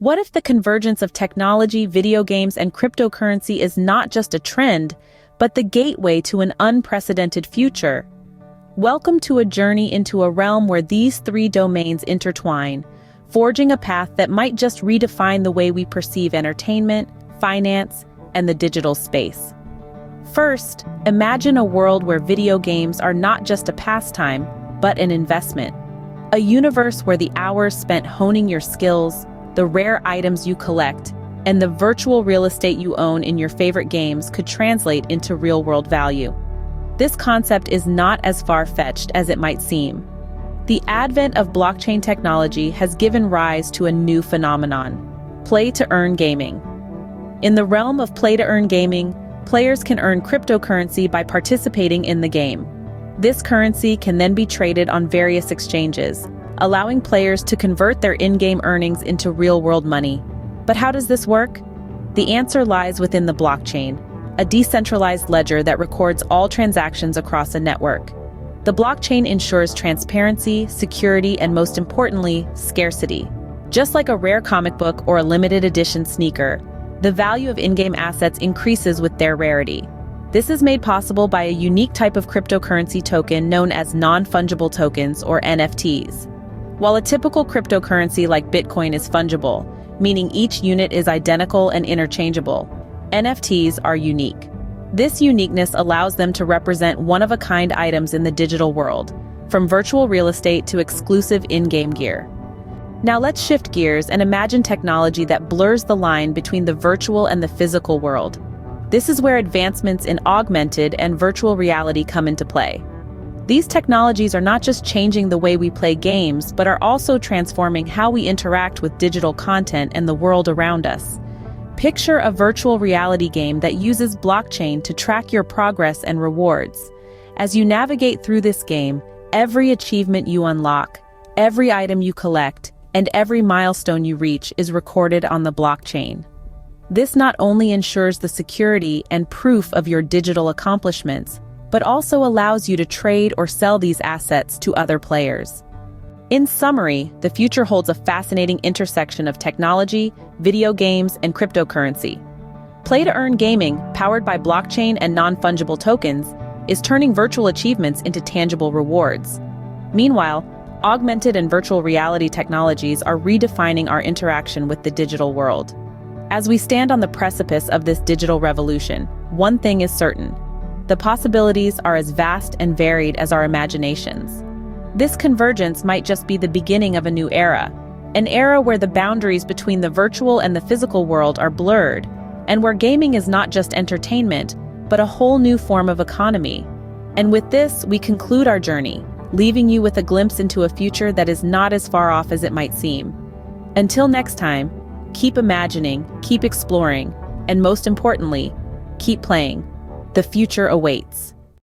What if the convergence of technology, video games, and cryptocurrency is not just a trend, but the gateway to an unprecedented future? Welcome to a journey into a realm where these three domains intertwine, forging a path that might just redefine the way we perceive entertainment, finance, and the digital space. First, imagine a world where video games are not just a pastime, but an investment. A universe where the hours spent honing your skills, the rare items you collect, and the virtual real estate you own in your favorite games could translate into real-world value. This concept is not as far-fetched as it might seem. The advent of blockchain technology has given rise to a new phenomenon: play-to-earn gaming. In the realm of play-to-earn gaming, players can earn cryptocurrency by participating in the game. This currency can then be traded on various exchanges, allowing players to convert their in-game earnings into real-world money. But how does this work? The answer lies within the blockchain, a decentralized ledger that records all transactions across a network. The blockchain ensures transparency, security, and most importantly, scarcity. Just like a rare comic book or a limited edition sneaker, the value of in-game assets increases with their rarity. This is made possible by a unique type of cryptocurrency token known as non-fungible tokens, or NFTs. While a typical cryptocurrency like Bitcoin is fungible, meaning each unit is identical and interchangeable, NFTs are unique. This uniqueness allows them to represent one-of-a-kind items in the digital world, from virtual real estate to exclusive in-game gear. Now let's shift gears and imagine technology that blurs the line between the virtual and the physical world. This is where advancements in augmented and virtual reality come into play. These technologies are not just changing the way we play games, but are also transforming how we interact with digital content and the world around us. Picture a virtual reality game that uses blockchain to track your progress and rewards. As you navigate through this game, every achievement you unlock, every item you collect, and every milestone you reach is recorded on the blockchain. This not only ensures the security and proof of your digital accomplishments, but also allows you to trade or sell these assets to other players. In summary, the future holds a fascinating intersection of technology, video games, and cryptocurrency. Play-to-earn gaming, powered by blockchain and non-fungible tokens, is turning virtual achievements into tangible rewards. Meanwhile, augmented and virtual reality technologies are redefining our interaction with the digital world. As we stand on the precipice of this digital revolution, one thing is certain: the possibilities are as vast and varied as our imaginations. This convergence might just be the beginning of a new era, an era where the boundaries between the virtual and the physical world are blurred, and where gaming is not just entertainment, but a whole new form of economy. And with this, we conclude our journey, leaving you with a glimpse into a future that is not as far off as it might seem. Until next time, keep imagining, keep exploring, and most importantly, keep playing. The future awaits.